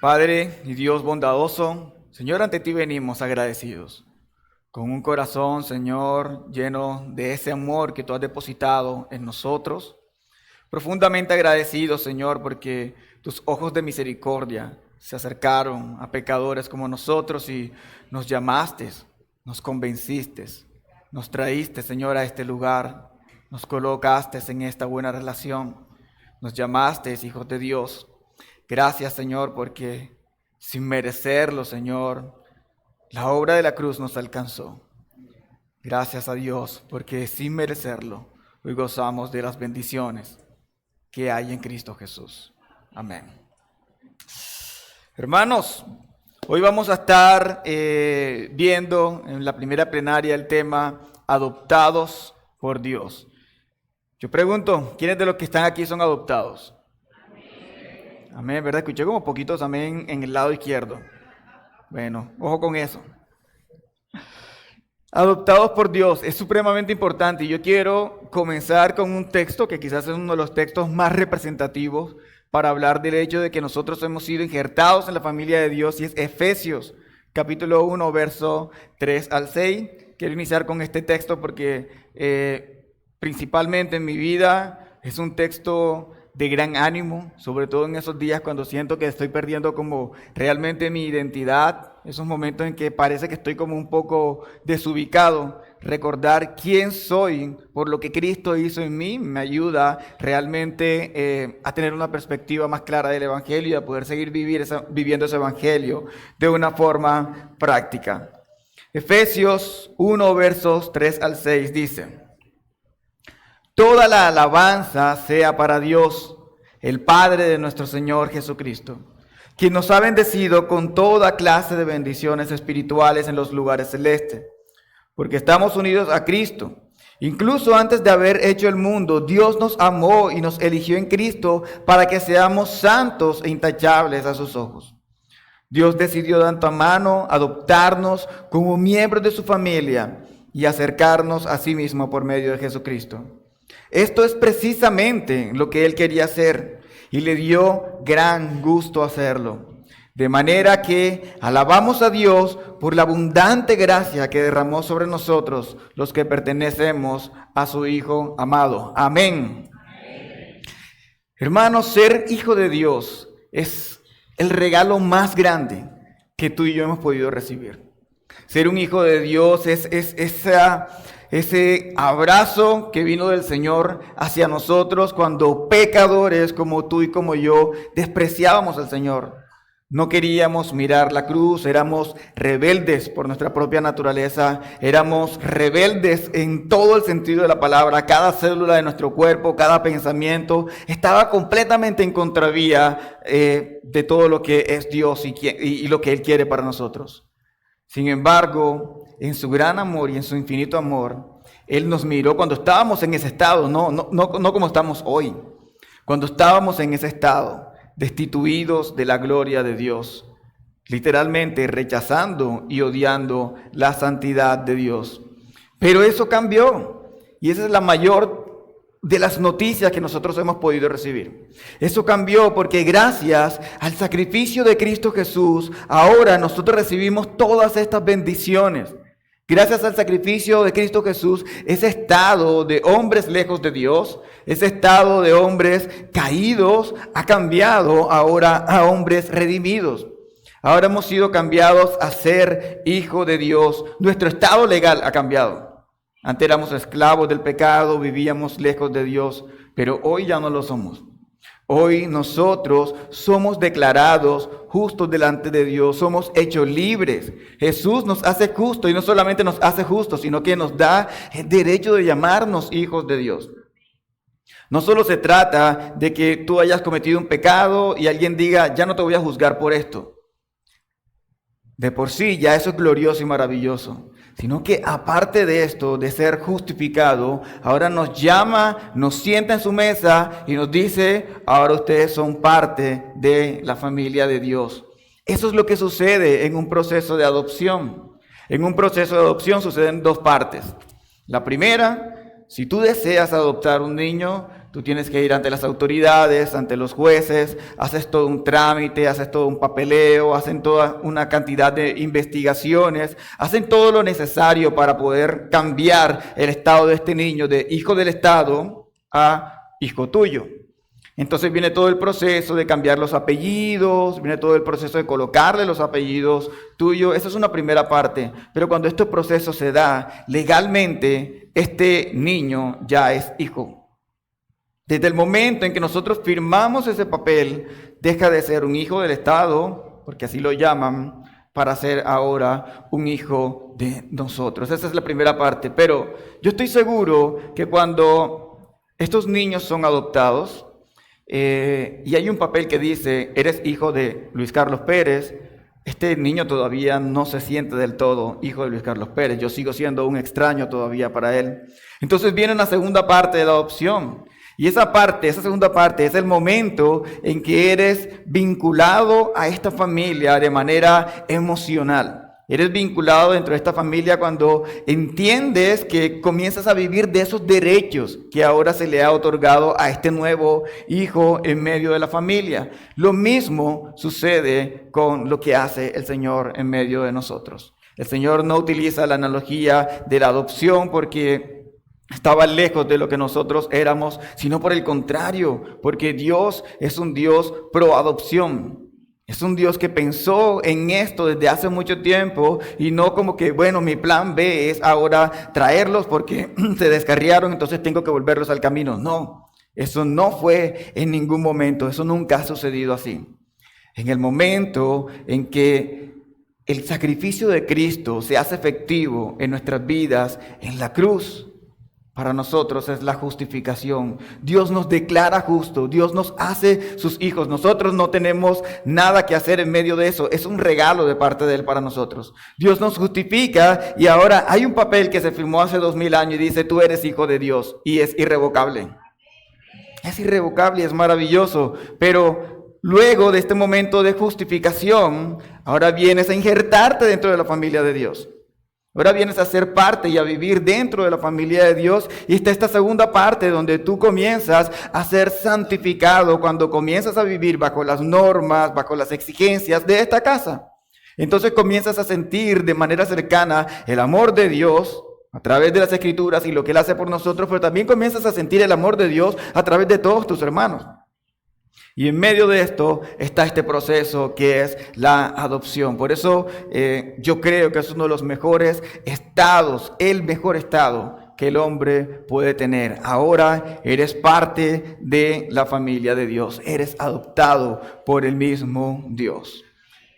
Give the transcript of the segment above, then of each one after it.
Padre y Dios bondadoso, Señor, ante ti venimos agradecidos, con un corazón, Señor, lleno de ese amor que tú has depositado en nosotros. Profundamente agradecidos, Señor, porque tus ojos de misericordia se acercaron a pecadores como nosotros y nos llamaste, nos convenciste, nos traíste, Señor, a este lugar, nos colocaste en esta buena relación, nos llamaste hijos de Dios. Gracias, Señor, porque sin merecerlo, Señor, la obra de la cruz nos alcanzó. Gracias a Dios, porque sin merecerlo, hoy gozamos de las bendiciones que hay en Cristo Jesús. Amén. Hermanos, hoy vamos a estar viendo en la primera plenaria el tema adoptados por Dios. Yo pregunto, ¿quiénes de los que están aquí son adoptados? Amén, ¿verdad? Escuché como poquitos amén en el lado izquierdo. Bueno, ojo con eso. Adoptados por Dios es supremamente importante y yo quiero comenzar con un texto que quizás es uno de los textos más representativos para hablar del hecho de que nosotros hemos sido injertados en la familia de Dios, y es Efesios capítulo 1, verso 3 al 6. Quiero iniciar con este texto porque principalmente en mi vida es un texto de gran ánimo, sobre todo en esos días cuando siento que estoy perdiendo como realmente mi identidad, esos momentos en que parece que estoy como un poco desubicado. Recordar quién soy por lo que Cristo hizo en mí me ayuda realmente a tener una perspectiva más clara del Evangelio y a poder seguir viviendo ese Evangelio de una forma práctica. Efesios 1, versos 3 al 6 dice: Toda la alabanza sea para Dios, el Padre de nuestro Señor Jesucristo, quien nos ha bendecido con toda clase de bendiciones espirituales en los lugares celestes, porque estamos unidos a Cristo. Incluso antes de haber hecho el mundo, Dios nos amó y nos eligió en Cristo para que seamos santos e intachables a sus ojos. Dios decidió de antemano adoptarnos como miembros de su familia y acercarnos a sí mismo por medio de Jesucristo. Esto es precisamente lo que Él quería hacer y le dio gran gusto hacerlo. De manera que alabamos a Dios por la abundante gracia que derramó sobre nosotros, los que pertenecemos a su Hijo amado. Amén. Amén. Hermanos, ser hijo de Dios es el regalo más grande que tú y yo hemos podido recibir. Ser un hijo de Dios es ese abrazo que vino del Señor hacia nosotros cuando pecadores como tú y como yo despreciábamos al Señor. No queríamos mirar la cruz, éramos rebeldes por nuestra propia naturaleza, éramos rebeldes en todo el sentido de la palabra. Cada célula de nuestro cuerpo, cada pensamiento estaba completamente en contravía de todo lo que es Dios y lo que Él quiere para nosotros. Sin embargo, en su gran amor y en su infinito amor, Él nos miró cuando estábamos en ese estado, no como estamos hoy, cuando estábamos en ese estado, destituidos de la gloria de Dios, literalmente rechazando y odiando la santidad de Dios. Pero eso cambió, y esa es la mayor de las noticias que nosotros hemos podido recibir. Eso cambió porque gracias al sacrificio de Cristo Jesús, ahora nosotros recibimos todas estas bendiciones. Gracias al sacrificio de Cristo Jesús, ese estado de hombres lejos de Dios, ese estado de hombres caídos, ha cambiado ahora a hombres redimidos. Ahora hemos sido cambiados a ser hijo de Dios. Nuestro estado legal ha cambiado. Antes éramos esclavos del pecado, vivíamos lejos de Dios, pero hoy ya no lo somos. Hoy nosotros somos declarados justos delante de Dios, somos hechos libres. Jesús nos hace justos y no solamente nos hace justos, sino que nos da el derecho de llamarnos hijos de Dios. No solo se trata de que tú hayas cometido un pecado y alguien diga, ya no te voy a juzgar por esto. De por sí ya eso es glorioso y maravilloso. Sino que aparte de esto, de ser justificado, ahora nos llama, nos sienta en su mesa y nos dice, ahora ustedes son parte de la familia de Dios. Eso es lo que sucede en un proceso de adopción. En un proceso de adopción suceden dos partes. La primera, si tú deseas adoptar un niño, Tú tienes que ir ante las autoridades, ante los jueces, haces todo un trámite, haces todo un papeleo, hacen toda una cantidad de investigaciones, hacen todo lo necesario para poder cambiar el estado de este niño de hijo del Estado a hijo tuyo. Entonces viene todo el proceso de cambiar los apellidos, viene todo el proceso de colocarle los apellidos tuyos. Esa es una primera parte. Pero cuando este proceso se da, legalmente, este niño ya es hijo. Desde el momento en que nosotros firmamos ese papel, deja de ser un hijo del Estado, porque así lo llaman, para ser ahora un hijo de nosotros. Esa es la primera parte. Pero yo estoy seguro que cuando estos niños son adoptados, y hay un papel que dice, eres hijo de Luis Carlos Pérez, este niño todavía no se siente del todo hijo de Luis Carlos Pérez. Yo sigo siendo un extraño todavía para él. Entonces viene una segunda parte de la adopción. Y esa segunda parte es el momento en que eres vinculado a esta familia de manera emocional. Eres vinculado dentro de esta familia cuando entiendes que comienzas a vivir de esos derechos que ahora se le ha otorgado a este nuevo hijo en medio de la familia. Lo mismo sucede con lo que hace el Señor en medio de nosotros. El Señor no utiliza la analogía de la adopción porque estaba lejos de lo que nosotros éramos, sino por el contrario, porque Dios es un Dios pro adopción. Es un Dios que pensó en esto desde hace mucho tiempo y no como que, bueno, mi plan B es ahora traerlos porque se descarriaron, entonces tengo que volverlos al camino. No, eso no fue en ningún momento, eso nunca ha sucedido así. En el momento en que el sacrificio de Cristo se hace efectivo en nuestras vidas, en la cruz, para nosotros es la justificación. Dios nos declara justo, Dios nos hace sus hijos. Nosotros no tenemos nada que hacer en medio de eso. Es un regalo de parte de Él para nosotros. Dios nos justifica y ahora hay un papel que se firmó hace 2000 años y dice, tú eres hijo de Dios, y es irrevocable. Es irrevocable y es maravilloso, pero luego de este momento de justificación, ahora vienes a injertarte dentro de la familia de Dios. Ahora vienes a ser parte y a vivir dentro de la familia de Dios. Y está esta segunda parte donde tú comienzas a ser santificado cuando comienzas a vivir bajo las normas, bajo las exigencias de esta casa. Entonces comienzas a sentir de manera cercana el amor de Dios a través de las Escrituras y lo que Él hace por nosotros, pero también comienzas a sentir el amor de Dios a través de todos tus hermanos. Y en medio de esto está este proceso que es la adopción. Por eso yo creo que es uno de los mejores estados, el mejor estado que el hombre puede tener. Ahora eres parte de la familia de Dios. Eres adoptado por el mismo Dios.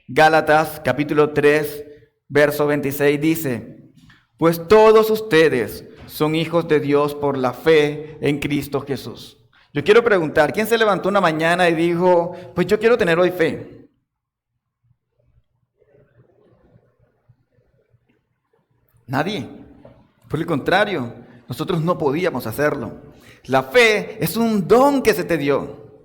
Gálatas capítulo 3, verso 26 dice, pues todos ustedes son hijos de Dios por la fe en Cristo Jesús. Yo quiero preguntar, ¿quién se levantó una mañana y dijo, pues yo quiero tener hoy fe? Nadie. Por el contrario, nosotros no podíamos hacerlo. La fe es un don que se te dio.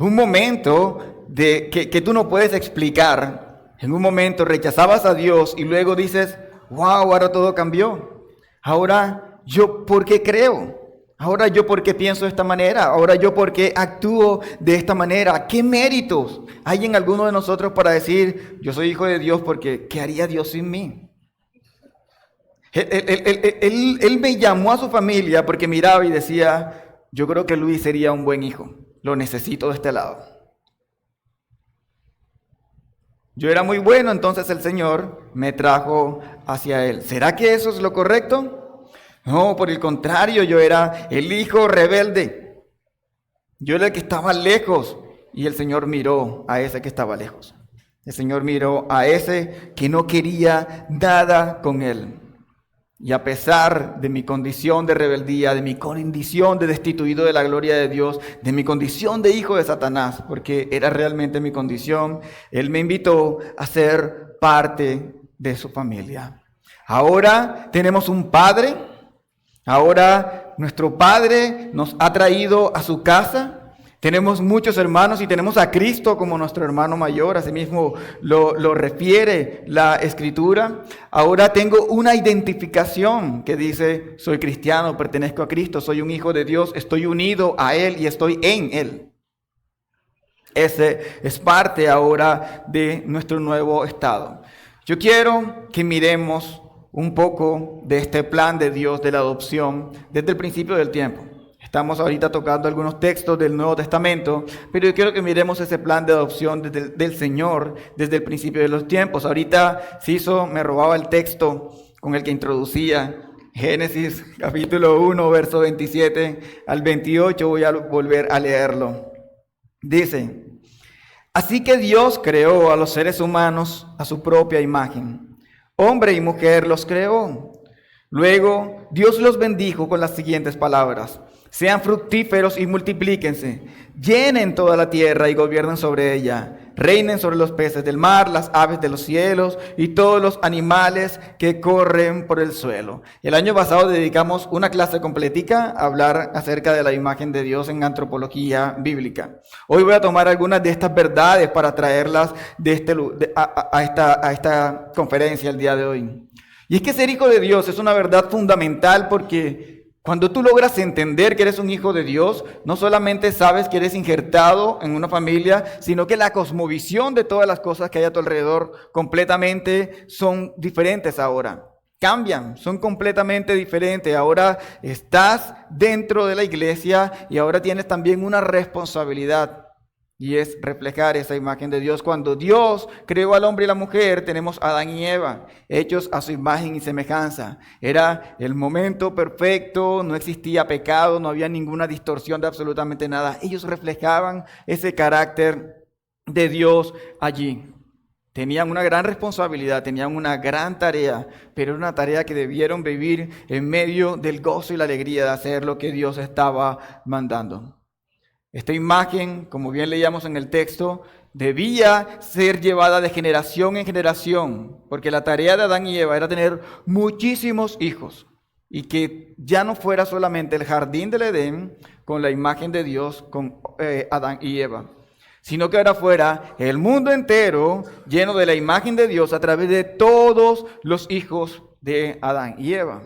Un momento que tú no puedes explicar. En un momento rechazabas a Dios y luego dices, wow, ahora todo cambió. Ahora, ¿yo por qué creo? Ahora yo por qué pienso de esta manera, ahora yo por qué actúo de esta manera. ¿Qué méritos hay en alguno de nosotros para decir, yo soy hijo de Dios porque ¿qué haría Dios sin mí? Él me llamó a su familia porque miraba y decía, yo creo que Luis sería un buen hijo, lo necesito de este lado. Yo era muy bueno, entonces el Señor me trajo hacia Él. ¿Será que eso es lo correcto? No, por el contrario, yo era el hijo rebelde. Yo era el que estaba lejos y el Señor miró a ese que estaba lejos. El Señor miró a ese que no quería nada con Él. Y a pesar de mi condición de rebeldía, de mi condición de destituido de la gloria de Dios, de mi condición de hijo de Satanás, porque era realmente mi condición, Él me invitó a ser parte de su familia. Ahora tenemos un Padre. Ahora nuestro Padre nos ha traído a su casa. Tenemos muchos hermanos y tenemos a Cristo como nuestro hermano mayor, asimismo lo refiere la Escritura. Ahora tengo una identificación que dice, soy cristiano, pertenezco a Cristo, soy un hijo de Dios, estoy unido a Él y estoy en Él. Ese es parte ahora de nuestro nuevo estado. Yo quiero que miremos un poco de este plan de Dios de la adopción desde el principio del tiempo. Estamos ahorita tocando algunos textos del Nuevo Testamento, pero yo quiero que miremos ese plan de adopción del Señor desde el principio de los tiempos. Ahorita Ciso me robaba el texto con el que introducía Génesis capítulo 1, verso 27 al 28. Voy a volver a leerlo. Dice: así que Dios creó a los seres humanos a su propia imagen. Hombre y mujer los creó. Luego Dios los bendijo con las siguientes palabras: sean fructíferos y multiplíquense, llenen toda la tierra y gobiernen sobre ella, reinen sobre los peces del mar, las aves de los cielos y todos los animales que corren por el suelo. El año pasado dedicamos una clase completica a hablar acerca de la imagen de Dios en antropología bíblica. Hoy voy a tomar algunas de estas verdades para traerlas a esta conferencia el día de hoy. Y es que ser hijo de Dios es una verdad fundamental porque cuando tú logras entender que eres un hijo de Dios, no solamente sabes que eres injertado en una familia, sino que la cosmovisión de todas las cosas que hay a tu alrededor completamente son diferentes ahora. Cambian, son completamente diferentes. Ahora estás dentro de la iglesia y ahora tienes también una responsabilidad. Y es reflejar esa imagen de Dios. Cuando Dios creó al hombre y la mujer, tenemos a Adán y Eva, hechos a su imagen y semejanza. Era el momento perfecto, no existía pecado, no había ninguna distorsión de absolutamente nada. Ellos reflejaban ese carácter de Dios allí. Tenían una gran responsabilidad, tenían una gran tarea, pero era una tarea que debieron vivir en medio del gozo y la alegría de hacer lo que Dios estaba mandando. Esta imagen, como bien leíamos en el texto, debía ser llevada de generación en generación, porque la tarea de Adán y Eva era tener muchísimos hijos y que ya no fuera solamente el jardín del Edén con la imagen de Dios, con Adán y Eva, sino que ahora fuera el mundo entero lleno de la imagen de Dios a través de todos los hijos de Adán y Eva.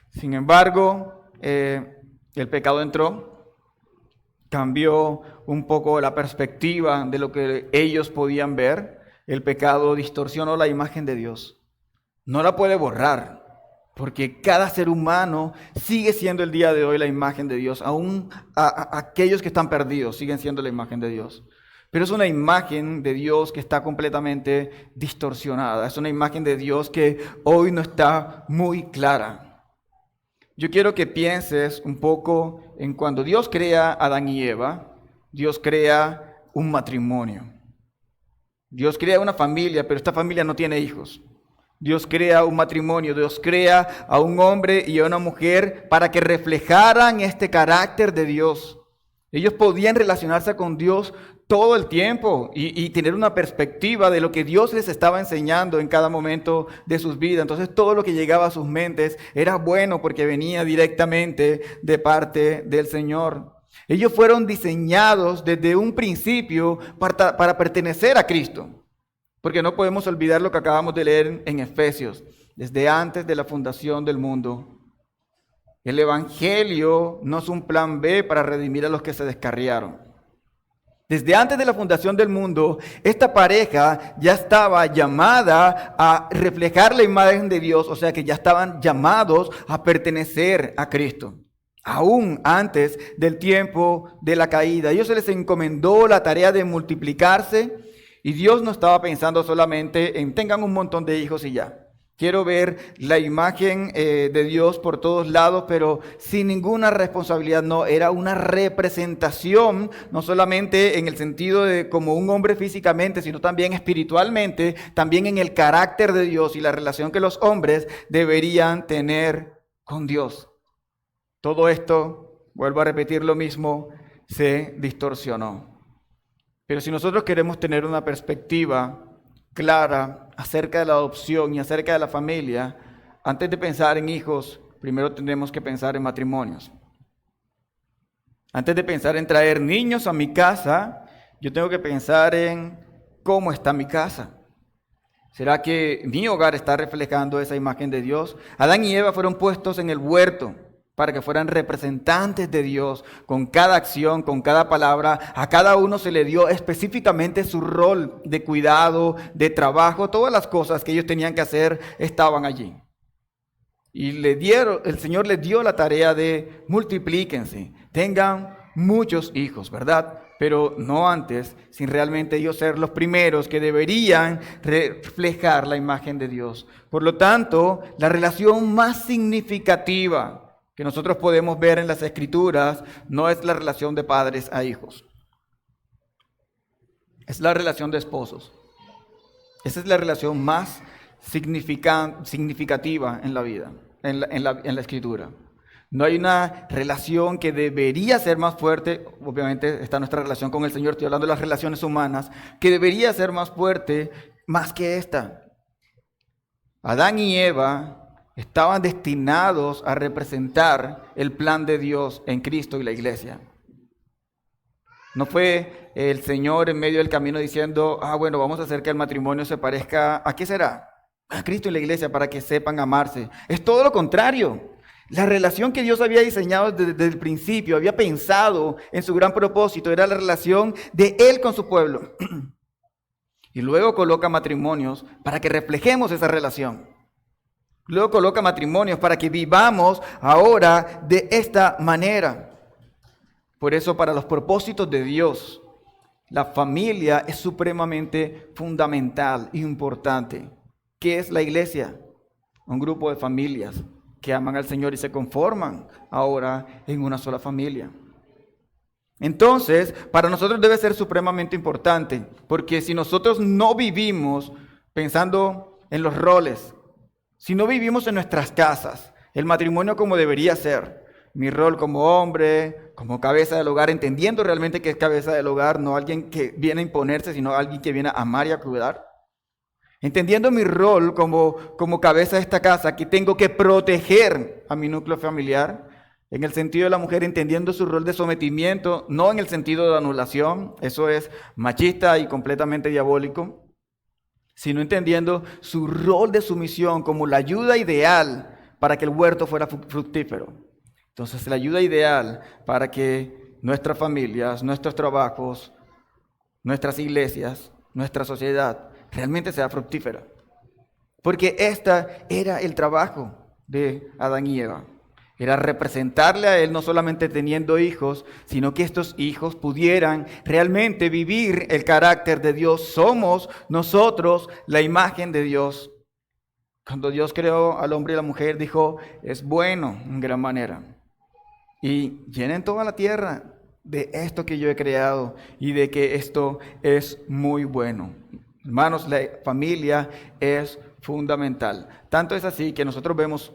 Sin embargo, el pecado entró. Cambió un poco la perspectiva de lo que ellos podían ver. El pecado distorsionó la imagen de Dios. No la puede borrar, porque cada ser humano sigue siendo el día de hoy la imagen de Dios. Aún aquellos que están perdidos siguen siendo la imagen de Dios. Pero es una imagen de Dios que está completamente distorsionada. Es una imagen de Dios que hoy no está muy clara. Yo quiero que pienses un poco en cuando Dios crea a Adán y Eva, Dios crea un matrimonio. Dios crea una familia, pero esta familia no tiene hijos. Dios crea un matrimonio, Dios crea a un hombre y a una mujer para que reflejaran este carácter de Dios. Ellos podían relacionarse con Dios todo el tiempo y tener una perspectiva de lo que Dios les estaba enseñando en cada momento de sus vidas. Entonces todo lo que llegaba a sus mentes era bueno porque venía directamente de parte del Señor. Ellos fueron diseñados desde un principio para pertenecer a Cristo. Porque no podemos olvidar lo que acabamos de leer en Efesios, desde antes de la fundación del mundo. El Evangelio no es un plan B para redimir a los que se descarriaron. Desde antes de la fundación del mundo, esta pareja ya estaba llamada a reflejar la imagen de Dios, o sea que ya estaban llamados a pertenecer a Cristo. Aún antes del tiempo de la caída, a ellos se les encomendó la tarea de multiplicarse y Dios no estaba pensando solamente en tengan un montón de hijos y ya. Quiero ver la imagen de Dios por todos lados, pero sin ninguna responsabilidad. No, era una representación, no solamente en el sentido de como un hombre físicamente, sino también espiritualmente, también en el carácter de Dios y la relación que los hombres deberían tener con Dios. Todo esto, vuelvo a repetir lo mismo, se distorsionó. Pero si nosotros queremos tener una perspectiva clara acerca de la adopción y acerca de la familia, antes de pensar en hijos, primero tenemos que pensar en matrimonios. Antes de pensar en traer niños a mi casa, yo tengo que pensar en cómo está mi casa. ¿Será que mi hogar está reflejando esa imagen de Dios? Adán y Eva fueron puestos en el huerto para que fueran representantes de Dios con cada acción, con cada palabra. A cada uno se le dio específicamente su rol de cuidado, de trabajo. Todas las cosas que ellos tenían que hacer estaban allí. Y el Señor les dio la tarea de multiplíquense, tengan muchos hijos, ¿verdad? Pero no antes, sin realmente ellos ser los primeros que deberían reflejar la imagen de Dios. Por lo tanto, la relación más significativa que nosotros podemos ver en las Escrituras no es la relación de padres a hijos. Es la relación de esposos. Esa es la relación más significativa en la vida, en la Escritura. No hay una relación que debería ser más fuerte, obviamente está nuestra relación con el Señor, estoy hablando de las relaciones humanas, que debería ser más fuerte más que esta. Adán y Eva estaban destinados a representar el plan de Dios en Cristo y la iglesia. No fue el Señor en medio del camino diciendo, bueno, vamos a hacer que el matrimonio se parezca, ¿a qué será? A Cristo y la iglesia para que sepan amarse. Es todo lo contrario. La relación que Dios había diseñado desde el principio, había pensado en su gran propósito, era la relación de Él con su pueblo. Y luego coloca matrimonios para que reflejemos esa relación. Luego coloca matrimonios para que vivamos ahora de esta manera. Por eso, para los propósitos de Dios, la familia es supremamente fundamental e importante. ¿Qué es la iglesia? Un grupo de familias que aman al Señor y se conforman ahora en una sola familia. Entonces, para nosotros debe ser supremamente importante, porque si nosotros no vivimos pensando en los roles, si no vivimos en nuestras casas, el matrimonio como debería ser, mi rol como hombre, como cabeza del hogar, entendiendo realmente que es cabeza del hogar, no alguien que viene a imponerse, sino alguien que viene a amar y a cuidar. Entendiendo mi rol como cabeza de esta casa, que tengo que proteger a mi núcleo familiar, en el sentido de la mujer, entendiendo su rol de sometimiento, no en el sentido de anulación, eso es machista y completamente diabólico, sino entendiendo su rol de sumisión como la ayuda ideal para que el huerto fuera fructífero. Entonces, la ayuda ideal para que nuestras familias, nuestros trabajos, nuestras iglesias, nuestra sociedad realmente sea fructífera. Porque este era el trabajo de Adán y Eva. Era representarle a Él no solamente teniendo hijos, sino que estos hijos pudieran realmente vivir el carácter de Dios. Somos nosotros la imagen de Dios. Cuando Dios creó al hombre y la mujer, dijo, es bueno en gran manera. Y llenen toda la tierra de esto que yo he creado y de que esto es muy bueno. Hermanos, la familia es fundamental. Tanto es así que nosotros vemos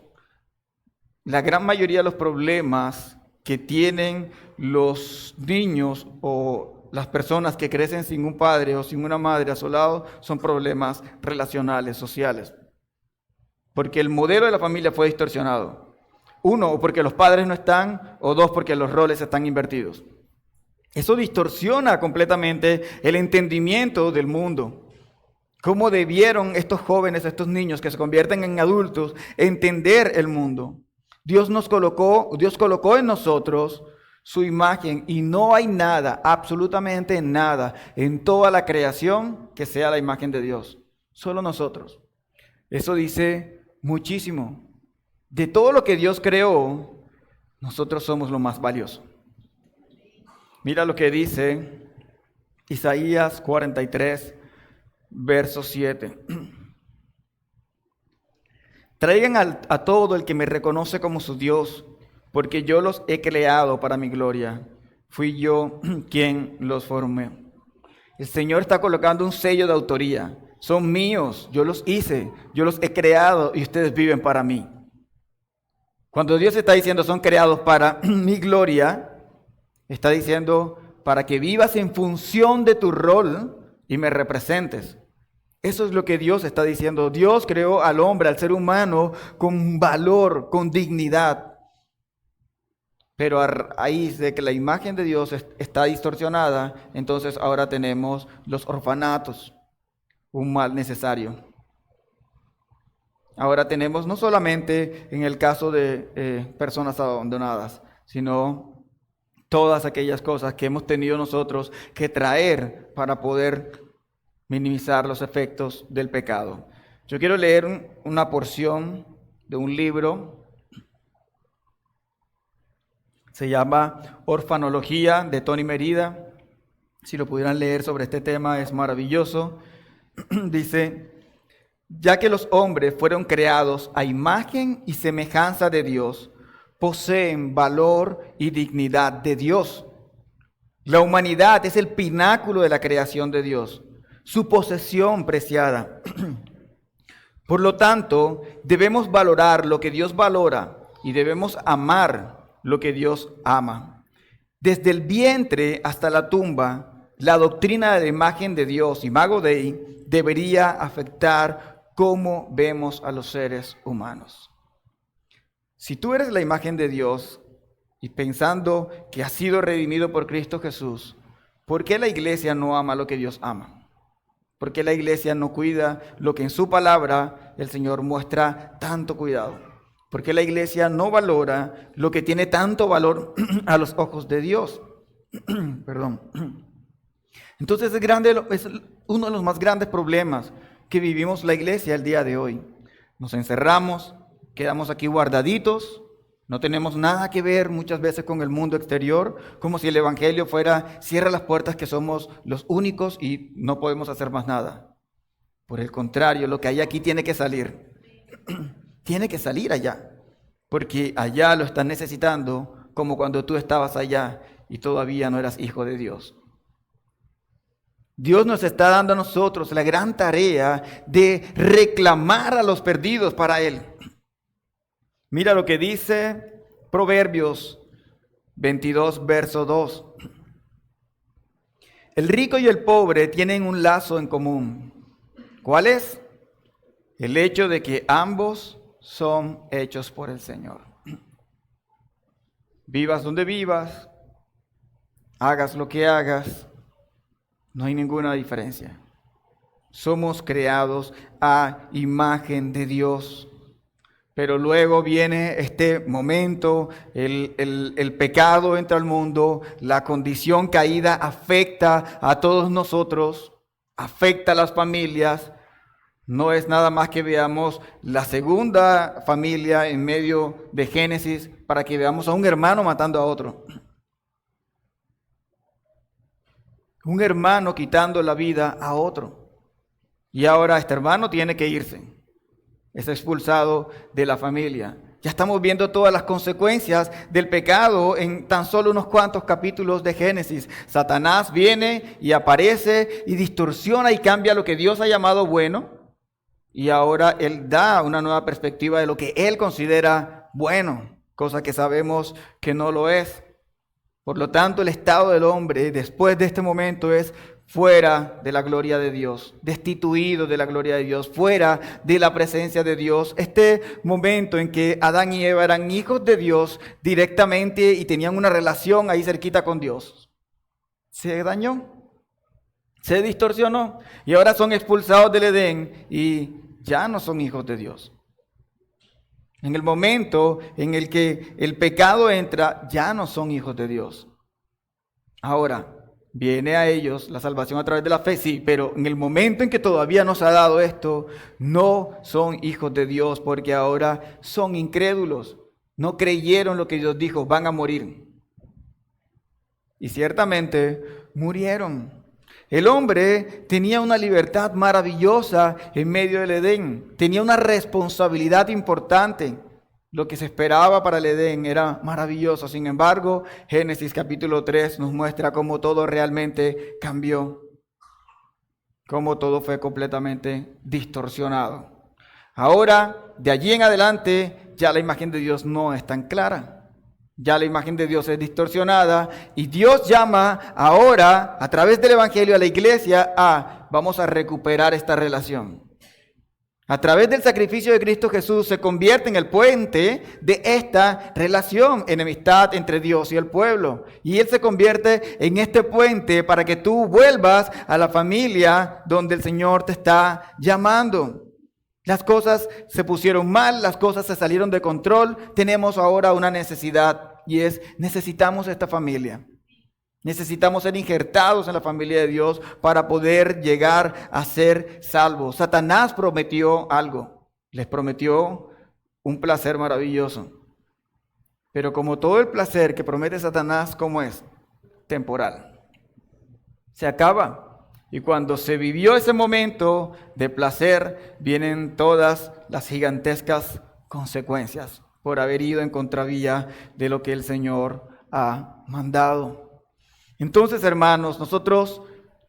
la gran mayoría de los problemas que tienen los niños o las personas que crecen sin un padre o sin una madre a su lado son problemas relacionales, sociales. Porque el modelo de la familia fue distorsionado. Uno, o porque los padres no están, o dos, porque los roles están invertidos. Eso distorsiona completamente el entendimiento del mundo. ¿Cómo debieron estos jóvenes, estos niños que se convierten en adultos, entender el mundo? Dios colocó en nosotros su imagen y no hay nada, absolutamente nada, en toda la creación que sea la imagen de Dios. Solo nosotros. Eso dice muchísimo. De todo lo que Dios creó, nosotros somos lo más valioso. Mira lo que dice Isaías 43, verso 7. Traigan a todo el que me reconoce como su Dios, porque yo los he creado para mi gloria. Fui yo quien los formé. El Señor está colocando un sello de autoría. Son míos, yo los hice, yo los he creado y ustedes viven para mí. Cuando Dios está diciendo son creados para mi gloria, está diciendo para que vivas en función de tu rol y me representes. Eso es lo que Dios está diciendo. Dios creó al hombre, al ser humano, con valor, con dignidad. Pero a raíz de que la imagen de Dios está distorsionada, entonces ahora tenemos los orfanatos, un mal necesario. Ahora tenemos no solamente en el caso de personas abandonadas, sino todas aquellas cosas que hemos tenido nosotros que traer para poder minimizar los efectos del pecado. Yo quiero leer una porción de un libro, se llama Orfanología, de Tony Merida. Si lo pudieran leer sobre este tema, es maravilloso. Dice: ya que los hombres fueron creados a imagen y semejanza de Dios, poseen valor y dignidad de Dios. La humanidad es el pináculo de la creación de Dios, su posesión preciada. Por lo tanto, debemos valorar lo que Dios valora y debemos amar lo que Dios ama. Desde el vientre hasta la tumba, la doctrina de la imagen de Dios, Imago Dei, debería afectar cómo vemos a los seres humanos. Si tú eres la imagen de Dios y pensando que has sido redimido por Cristo Jesús, ¿por qué la iglesia no ama lo que Dios ama? ¿Por qué la iglesia no cuida lo que en su palabra el Señor muestra tanto cuidado? ¿Por qué la iglesia no valora lo que tiene tanto valor a los ojos de Dios? Perdón. Entonces es uno de los más grandes problemas que vivimos la iglesia el día de hoy. Nos encerramos, quedamos aquí guardaditos, no tenemos nada que ver muchas veces con el mundo exterior, como si el evangelio fuera: cierra las puertas, que somos los únicos y no podemos hacer más nada. Por el contrario, lo que hay aquí tiene que salir. Tiene que salir allá, porque allá lo están necesitando, como cuando tú estabas allá y todavía no eras hijo de Dios. Dios nos está dando a nosotros la gran tarea de reclamar a los perdidos para Él. Mira lo que dice Proverbios 22, verso 2. El rico y el pobre tienen un lazo en común. ¿Cuál es? El hecho de que ambos son hechos por el Señor. Vivas donde vivas, hagas lo que hagas, no hay ninguna diferencia. Somos creados a imagen de Dios. Pero luego viene este momento, el pecado entra al mundo, la condición caída afecta a todos nosotros, afecta a las familias. No es nada más que veamos la segunda familia en medio de Génesis para que veamos a un hermano matando a otro. Un hermano quitando la vida a otro. Y ahora este hermano tiene que irse. Es expulsado de la familia. Ya estamos viendo todas las consecuencias del pecado en tan solo unos cuantos capítulos de Génesis. Satanás viene y aparece y distorsiona y cambia lo que Dios ha llamado bueno. Y ahora Él da una nueva perspectiva de lo que Él considera bueno, cosa que sabemos que no lo es. Por lo tanto, el estado del hombre después de este momento es fuera de la gloria de Dios, destituido de la gloria de Dios, fuera de la presencia de Dios. Este momento en que Adán y Eva eran hijos de Dios directamente y tenían una relación ahí cerquita con Dios, se dañó. Se distorsionó y ahora son expulsados del Edén y ya no son hijos de Dios. En el momento en el que el pecado entra, ya no son hijos de Dios. Ahora, viene a ellos la salvación a través de la fe, sí, pero en el momento en que todavía no se ha dado esto, no son hijos de Dios, porque ahora son incrédulos. No creyeron lo que Dios dijo, van a morir. Y ciertamente murieron. El hombre tenía una libertad maravillosa en medio del Edén. Tenía una responsabilidad importante. Lo que se esperaba para el Edén era maravilloso. Sin embargo, Génesis capítulo 3 nos muestra cómo todo realmente cambió. Cómo todo fue completamente distorsionado. Ahora, de allí en adelante, ya la imagen de Dios no es tan clara. Ya la imagen de Dios es distorsionada y Dios llama ahora a través del Evangelio a la iglesia a vamos a recuperar esta relación. A través del sacrificio de Cristo Jesús se convierte en el puente de esta relación, enemistad entre Dios y el pueblo. Y Él se convierte en este puente para que tú vuelvas a la familia donde el Señor te está llamando. Las cosas se pusieron mal, las cosas se salieron de control. Tenemos ahora una necesidad y necesitamos esta familia. Necesitamos ser injertados en la familia de Dios para poder llegar a ser salvos. Satanás prometió algo, les prometió un placer maravilloso. Pero como todo el placer que promete Satanás, ¿cómo es? Temporal. Se acaba. Y cuando se vivió ese momento de placer, vienen todas las gigantescas consecuencias por haber ido en contravía de lo que el Señor ha mandado. Entonces, hermanos, nosotros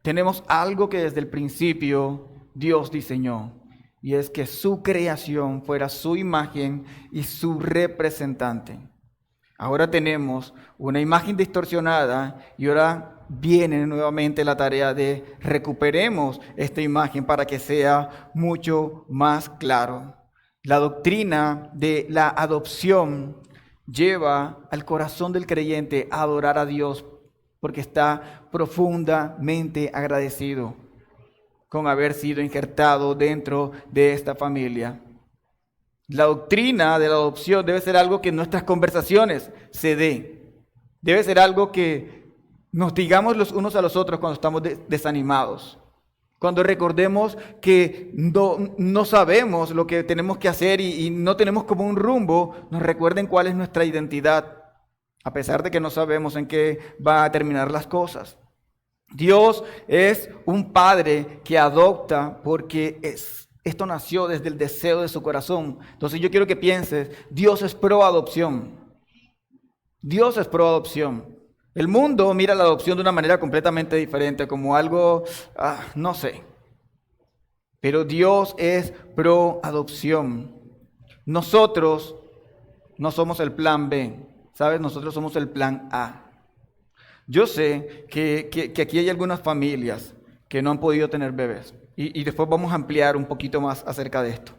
tenemos algo que desde el principio Dios diseñó, y es que su creación fuera su imagen y su representante. Ahora tenemos una imagen distorsionada y ahora viene nuevamente la tarea de recuperemos esta imagen para que sea mucho más claro. La doctrina de la adopción lleva al corazón del creyente a adorar a Dios porque está profundamente agradecido con haber sido injertado dentro de esta familia. La doctrina de la adopción debe ser algo que en nuestras conversaciones se dé. Debe ser algo que nos digamos los unos a los otros cuando estamos desanimados. Cuando recordemos que no sabemos lo que tenemos que hacer y no tenemos como un rumbo, nos recuerden cuál es nuestra identidad. A pesar de que no sabemos en qué van a terminar las cosas. Dios es un padre que adopta porque esto nació desde el deseo de su corazón. Entonces yo quiero que pienses, Dios es pro adopción. Dios es pro adopción. El mundo mira la adopción de una manera completamente diferente, como algo, no sé. Pero Dios es pro adopción. Nosotros no somos el plan B. ¿Sabes? Nosotros somos el plan A. Yo sé que aquí hay algunas familias que no han podido tener bebés. Y después vamos a ampliar un poquito más acerca de esto.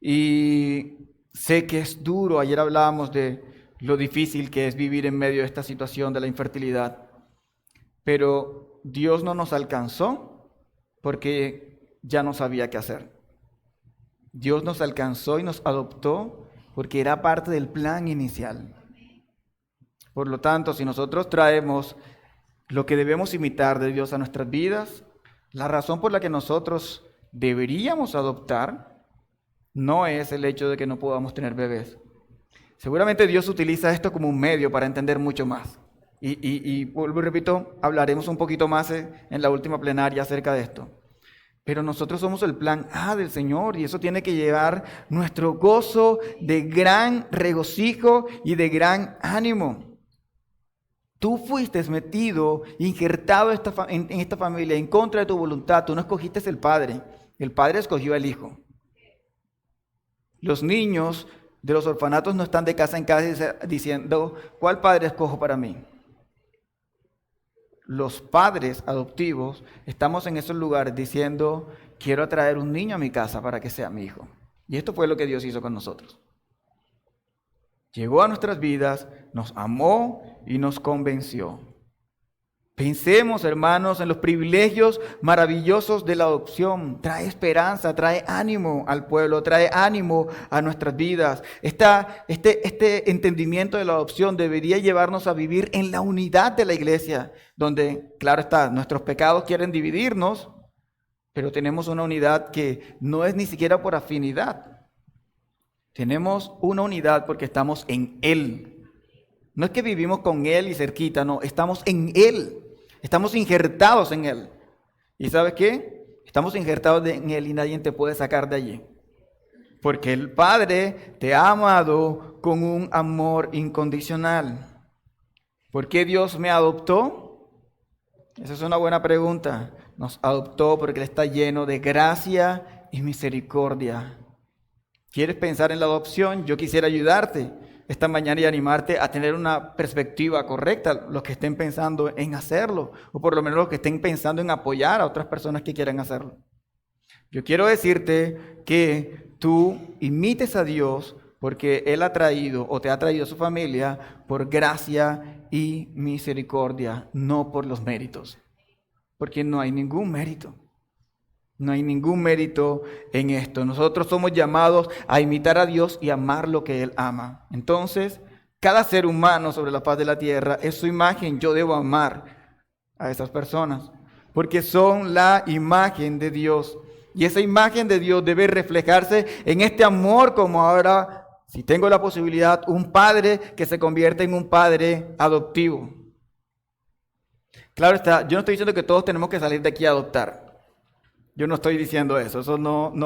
Y sé que es duro. Ayer hablábamos de lo difícil que es vivir en medio de esta situación de la infertilidad. Pero Dios no nos alcanzó porque ya no sabía qué hacer. Dios nos alcanzó y nos adoptó porque era parte del plan inicial. Por lo tanto, si nosotros traemos lo que debemos imitar de Dios a nuestras vidas, la razón por la que nosotros deberíamos adoptar no es el hecho de que no podamos tener bebés. Seguramente Dios utiliza esto como un medio para entender mucho más. Y vuelvo y repito, hablaremos un poquito más en la última plenaria acerca de esto. Pero nosotros somos el plan A del Señor y eso tiene que llevar nuestro gozo de gran regocijo y de gran ánimo. Tú fuiste metido, injertado en esta familia en contra de tu voluntad. Tú no escogiste el Padre escogió al Hijo. Los niños de los orfanatos no están de casa en casa diciendo, ¿cuál padre escojo para mí? Los padres adoptivos estamos en esos lugares diciendo, quiero atraer un niño a mi casa para que sea mi hijo. Y esto fue lo que Dios hizo con nosotros. Llegó a nuestras vidas, nos amó y nos convenció. Pensemos, hermanos, en los privilegios maravillosos de la adopción. Trae esperanza, trae ánimo al pueblo, trae ánimo a nuestras vidas. Este entendimiento de la adopción debería llevarnos a vivir en la unidad de la iglesia, donde, claro está, nuestros pecados quieren dividirnos, pero tenemos una unidad que no es ni siquiera por afinidad. Tenemos una unidad porque estamos en Él. No es que vivimos con Él y cerquita, no, estamos en Él. Estamos injertados en Él. ¿Y sabes qué? Estamos injertados en Él y nadie te puede sacar de allí. Porque el Padre te ha amado con un amor incondicional. ¿Por qué Dios me adoptó? Esa es una buena pregunta. Nos adoptó porque Él está lleno de gracia y misericordia. ¿Quieres pensar en la adopción? Yo quisiera ayudarte esta mañana y animarte a tener una perspectiva correcta, los que estén pensando en hacerlo, o por lo menos los que estén pensando en apoyar a otras personas que quieran hacerlo. Yo quiero decirte que tú imites a Dios porque Él ha traído o te ha traído a su familia por gracia y misericordia, no por los méritos. Porque no hay ningún mérito. No hay ningún mérito en esto. Nosotros somos llamados a imitar a Dios y amar lo que Él ama. Entonces, cada ser humano sobre la faz de la tierra es su imagen. Yo debo amar a esas personas porque son la imagen de Dios. Y esa imagen de Dios debe reflejarse en este amor como ahora, si tengo la posibilidad, un padre que se convierte en un padre adoptivo. Claro está, yo no estoy diciendo que todos tenemos que salir de aquí a adoptar. Yo no estoy diciendo eso,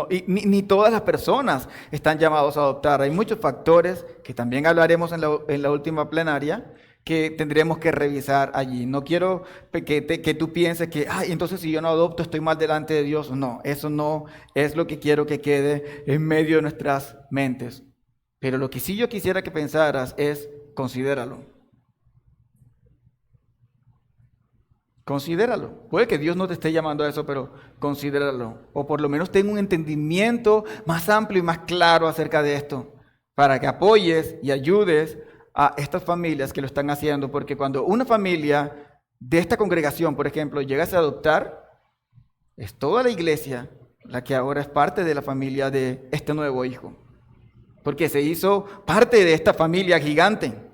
y ni todas las personas están llamados a adoptar. Hay muchos factores que también hablaremos en la última plenaria que tendremos que revisar allí. No quiero que tú pienses que, entonces si yo no adopto estoy mal delante de Dios. No, eso no es lo que quiero que quede en medio de nuestras mentes. Pero lo que sí yo quisiera que pensaras es, considéralo. Considéralo. Puede que Dios no te esté llamando a eso, pero considéralo. O por lo menos ten un entendimiento más amplio y más claro acerca de esto, para que apoyes y ayudes a estas familias que lo están haciendo. Porque cuando una familia de esta congregación, por ejemplo, llegase a adoptar, es toda la iglesia la que ahora es parte de la familia de este nuevo hijo. Porque se hizo parte de esta familia gigante.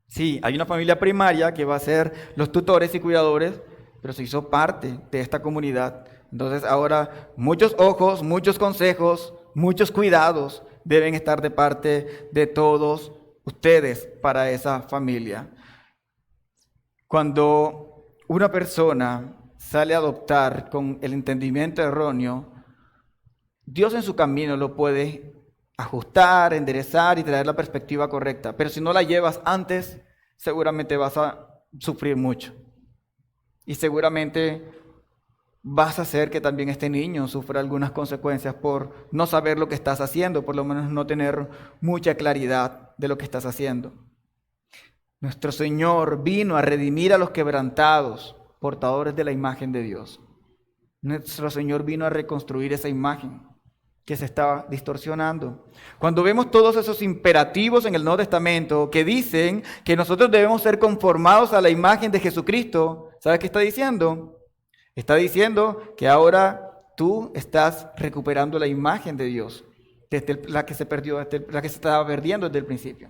Sí, hay una familia primaria que va a ser los tutores y cuidadores, pero se hizo parte de esta comunidad. Entonces ahora muchos ojos, muchos consejos, muchos cuidados deben estar de parte de todos ustedes para esa familia. Cuando una persona sale a adoptar con el entendimiento erróneo, Dios en su camino lo puede ajustar, enderezar y traer la perspectiva correcta. Pero si no la llevas antes, seguramente vas a sufrir mucho. Y seguramente vas a hacer que también este niño sufra algunas consecuencias por no saber lo que estás haciendo, por lo menos no tener mucha claridad de lo que estás haciendo. Nuestro Señor vino a redimir a los quebrantados, portadores de la imagen de Dios. Nuestro Señor vino a reconstruir esa imagen que se estaba distorsionando. Cuando vemos todos esos imperativos en el Nuevo Testamento que dicen que nosotros debemos ser conformados a la imagen de Jesucristo, ¿sabes qué está diciendo? Está diciendo que ahora tú estás recuperando la imagen de Dios, desde la que se perdió, desde la que se estaba perdiendo desde el principio.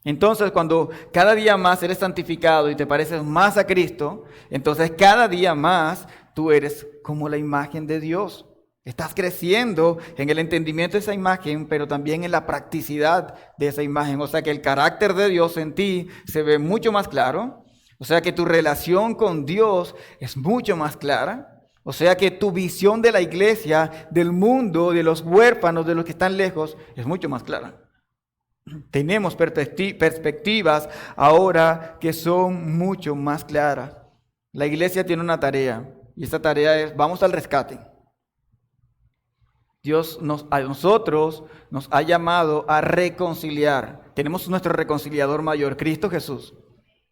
Entonces, cuando cada día más eres santificado y te pareces más a Cristo, entonces cada día más tú eres como la imagen de Dios. Estás creciendo en el entendimiento de esa imagen, pero también en la practicidad de esa imagen. O sea que el carácter de Dios en ti se ve mucho más claro. O sea que tu relación con Dios es mucho más clara. O sea que tu visión de la iglesia, del mundo, de los huérfanos, de los que están lejos, es mucho más clara. Tenemos perspectivas ahora que son mucho más claras. La iglesia tiene una tarea y esta tarea es, vamos al rescate. Dios a nosotros nos ha llamado a reconciliar. Tenemos nuestro reconciliador mayor, Cristo Jesús,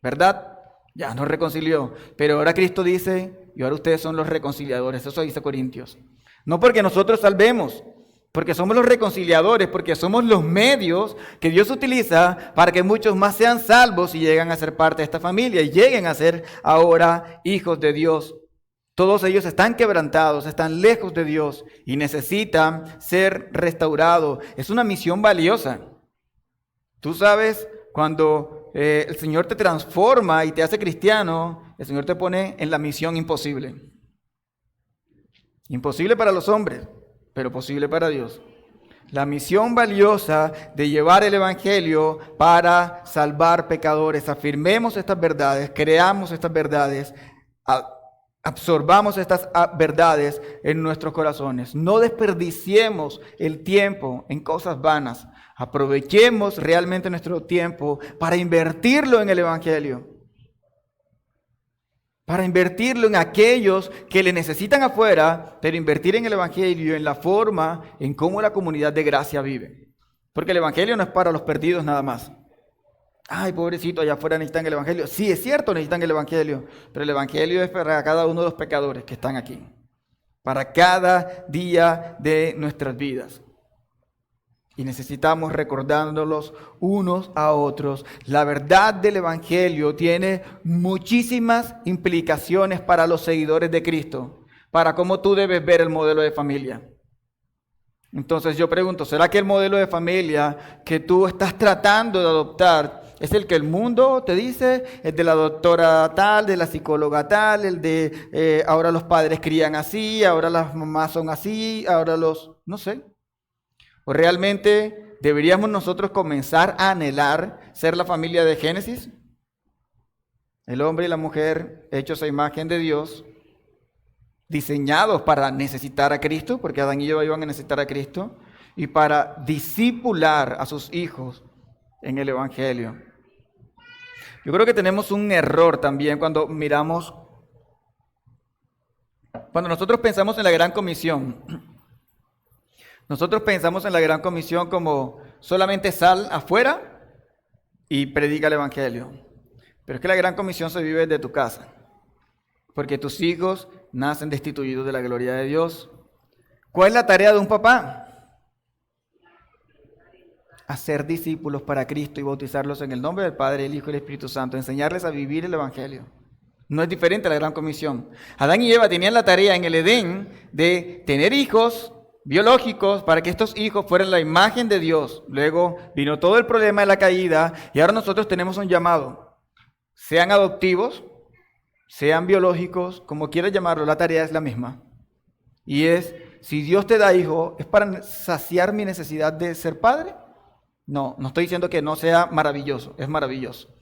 ¿verdad? Ya nos reconcilió, pero ahora Cristo dice, y ahora ustedes son los reconciliadores, eso dice Corintios. No porque nosotros salvemos, porque somos los reconciliadores, porque somos los medios que Dios utiliza para que muchos más sean salvos y lleguen a ser parte de esta familia y lleguen a ser ahora hijos de Dios. Todos ellos están quebrantados, están lejos de Dios y necesitan ser restaurados. Es una misión valiosa. Tú sabes, cuando el Señor te transforma y te hace cristiano, el Señor te pone en la misión imposible. Imposible para los hombres, pero posible para Dios. La misión valiosa de llevar el Evangelio para salvar pecadores. Afirmemos estas verdades, creamos estas verdades, absorbamos estas verdades en nuestros corazones. No desperdiciemos el tiempo en cosas vanas. Aprovechemos realmente nuestro tiempo para invertirlo en el Evangelio. Para invertirlo en aquellos que le necesitan afuera, pero invertir en el Evangelio, en la forma, en cómo la comunidad de gracia vive. Porque el Evangelio no es para los perdidos nada más. Ay, pobrecito, allá afuera necesitan el Evangelio. Sí, es cierto, necesitan el Evangelio, pero el Evangelio es para cada uno de los pecadores que están aquí. para cada día de nuestras vidas. Y necesitamos recordándolos unos a otros. La verdad del Evangelio tiene muchísimas implicaciones para los seguidores de Cristo, para cómo tú debes ver el modelo de familia. Entonces yo pregunto, ¿será que el modelo de familia que tú estás tratando de adoptar es el que el mundo te dice? El de la doctora tal, de la psicóloga tal, el de ahora los padres crían así, ahora las mamás son así, ahora no sé. ¿O realmente deberíamos nosotros comenzar a anhelar ser la familia de Génesis? El hombre y la mujer hechos a imagen de Dios, diseñados para necesitar a Cristo, porque Adán y Eva iban a necesitar a Cristo, y para discipular a sus hijos en el Evangelio. Yo creo que tenemos un error también cuando nosotros pensamos en la Gran Comisión. Nosotros pensamos en la Gran Comisión como solamente sal afuera y predica el Evangelio. Pero es que la Gran Comisión se vive desde tu casa, porque tus hijos nacen destituidos de la gloria de Dios. ¿Cuál es la tarea de un papá? Hacer discípulos para Cristo y bautizarlos en el nombre del Padre, el Hijo y el Espíritu Santo, enseñarles a vivir el Evangelio. No es diferente a la Gran Comisión. Adán y Eva tenían la tarea en el Edén de tener hijos biológicos para que estos hijos fueran la imagen de Dios. Luego vino todo el problema de la caída y ahora nosotros tenemos un llamado. Sean adoptivos, sean biológicos, como quieras llamarlo, la tarea es la misma. Y es, si Dios te da hijo, ¿es para saciar mi necesidad de ser padre? No estoy diciendo que no sea maravilloso, es maravilloso.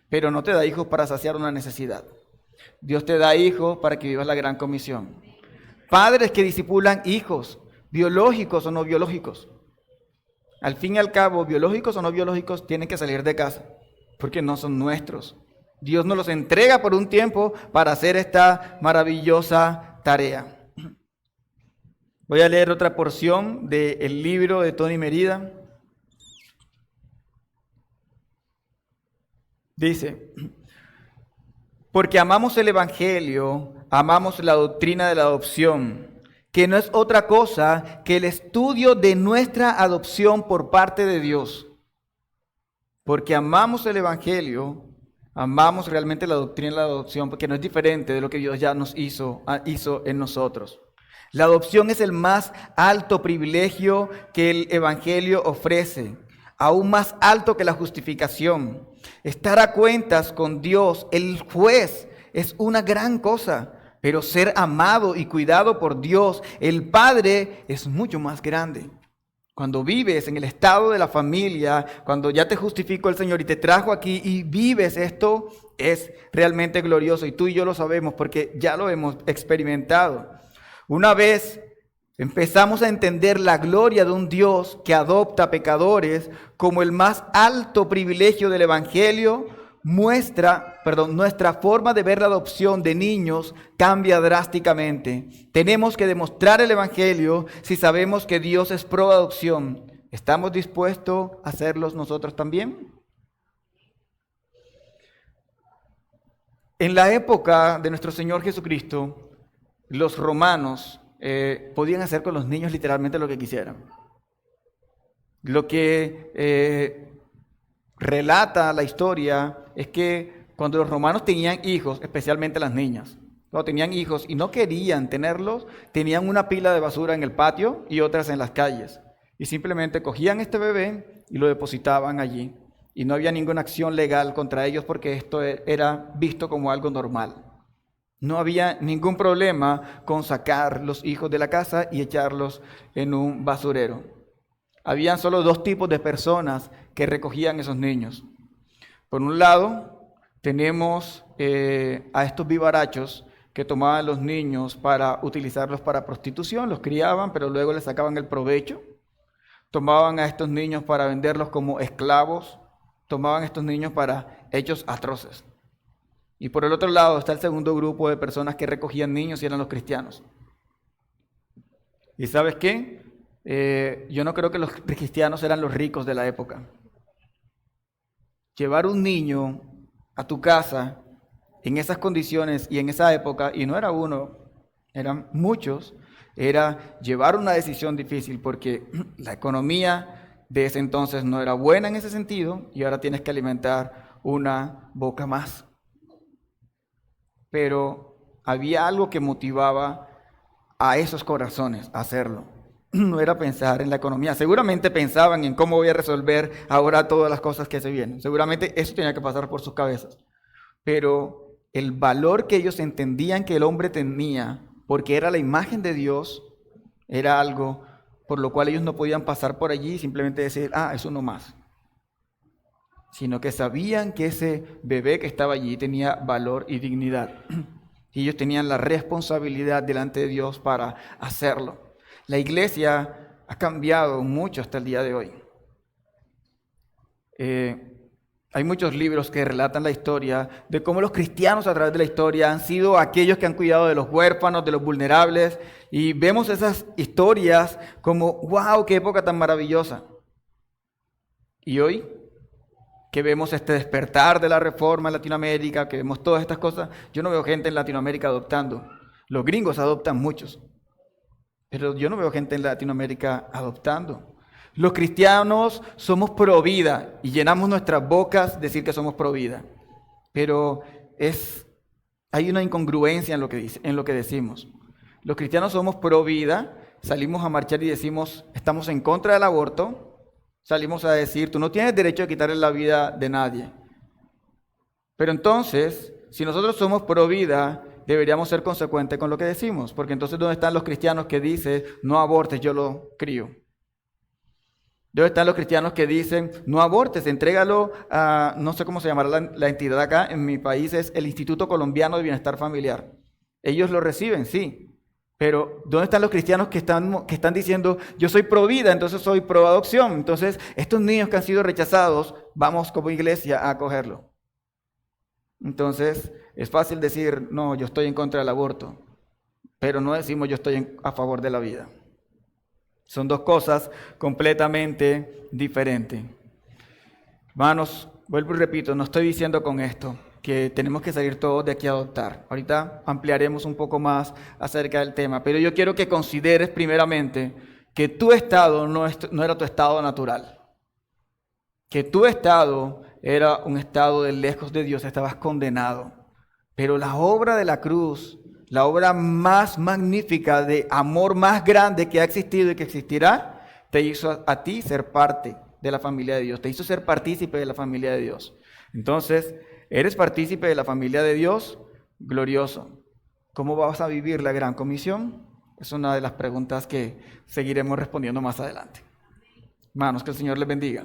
Pero no te da hijos para saciar una necesidad. Dios te da hijos para que vivas la Gran Comisión. Padres que discipulan hijos, biológicos o no biológicos. Al fin y al cabo, biológicos o no biológicos, tienen que salir de casa, porque no son nuestros. Dios nos los entrega por un tiempo para hacer esta maravillosa tarea. Voy a leer otra porción del libro de Tony Merida. Dice, porque amamos el Evangelio, amamos la doctrina de la adopción, que no es otra cosa que el estudio de nuestra adopción por parte de Dios. Porque amamos el Evangelio, amamos realmente la doctrina de la adopción, porque no es diferente de lo que Dios ya nos hizo en nosotros. La adopción es el más alto privilegio que el Evangelio ofrece, aún más alto que la justificación. Estar a cuentas con Dios, el juez, es una gran cosa. Pero ser amado y cuidado por Dios, el Padre, es mucho más grande. Cuando vives en el estado de la familia, cuando ya te justificó el Señor y te trajo aquí y vives esto, es realmente glorioso. Y tú y yo lo sabemos porque ya lo hemos experimentado. Una vez empezamos a entender la gloria de un Dios que adopta pecadores como el más alto privilegio del Evangelio, nuestra forma de ver la adopción de niños cambia drásticamente. Tenemos que demostrar el Evangelio si sabemos que Dios es pro adopción. ¿Estamos dispuestos a hacerlos nosotros también? En la época de nuestro Señor Jesucristo, los romanos podían hacer con los niños literalmente lo que quisieran. Lo que relata la historia es que cuando los romanos tenían hijos, especialmente las niñas, cuando tenían hijos y no querían tenerlos, tenían una pila de basura en el patio y otras en las calles. Y simplemente cogían este bebé y lo depositaban allí. Y no había ninguna acción legal contra ellos porque esto era visto como algo normal. No había ningún problema con sacar los hijos de la casa y echarlos en un basurero. Habían solo dos tipos de personas que recogían esos niños. Por un lado, tenemos a estos vivarachos que tomaban los niños para utilizarlos para prostitución, los criaban, pero luego les sacaban el provecho. Tomaban a estos niños para venderlos como esclavos, tomaban a estos niños para hechos atroces. Y por el otro lado está el segundo grupo de personas que recogían niños y eran los cristianos. ¿Y sabes qué? Yo no creo que los cristianos eran los ricos de la época. Llevar un niño a tu casa en esas condiciones y en esa época, y no era uno, eran muchos, era llevar una decisión difícil porque la economía de ese entonces no era buena en ese sentido y ahora tienes que alimentar una boca más. Pero había algo que motivaba a esos corazones a hacerlo. No era pensar en la economía. Seguramente pensaban en cómo voy a resolver ahora todas las cosas que se vienen. Seguramente eso tenía que pasar por sus cabezas. Pero el valor que ellos entendían que el hombre tenía, porque era la imagen de Dios, era algo por lo cual ellos no podían pasar por allí y simplemente decir, es uno más. Sino que sabían que ese bebé que estaba allí tenía valor y dignidad. Y ellos tenían la responsabilidad delante de Dios para hacerlo. La iglesia ha cambiado mucho hasta el día de hoy. Hay muchos libros que relatan la historia de cómo los cristianos a través de la historia han sido aquellos que han cuidado de los huérfanos, de los vulnerables, y vemos esas historias como, wow, qué época tan maravillosa. Y hoy, que vemos este despertar de la reforma en Latinoamérica, que vemos todas estas cosas, yo no veo gente en Latinoamérica adoptando. Los gringos adoptan muchos, pero yo no veo gente en Latinoamérica adoptando. Los cristianos somos pro vida y llenamos nuestras bocas decir que somos pro vida, pero hay una incongruencia en lo que decimos. Los cristianos somos pro vida, salimos a marchar y decimos estamos en contra del aborto, salimos a decir tú no tienes derecho a quitarle la vida de nadie. Pero entonces, si nosotros somos pro vida, deberíamos ser consecuentes con lo que decimos, porque entonces ¿dónde están los cristianos que dicen no abortes, yo lo crío? ¿Dónde están los cristianos que dicen, no abortes, entrégalo a, no sé cómo se llamará la entidad acá, en mi país es el Instituto Colombiano de Bienestar Familiar? Ellos lo reciben, sí, pero ¿dónde están los cristianos que están diciendo, yo soy pro vida, entonces soy pro adopción? Entonces, estos niños que han sido rechazados, vamos como iglesia a acogerlo. Entonces, es fácil decir, no, yo estoy en contra del aborto, pero no decimos yo estoy a favor de la vida. Son dos cosas completamente diferentes. Hermanos, vuelvo y repito, no estoy diciendo con esto que tenemos que salir todos de aquí a adoptar. Ahorita ampliaremos un poco más acerca del tema, pero yo quiero que consideres primeramente que tu estado no era tu estado natural. Que tu estado era un estado de lejos de Dios, estabas condenado. Pero la obra de la cruz, la obra más magnífica de amor más grande que ha existido y que existirá, te hizo a ti ser parte de la familia de Dios, te hizo ser partícipe de la familia de Dios. Entonces, ¿eres partícipe de la familia de Dios? Glorioso. ¿Cómo vas a vivir la gran comisión? Es una de las preguntas que seguiremos respondiendo más adelante. Hermanos, que el Señor les bendiga.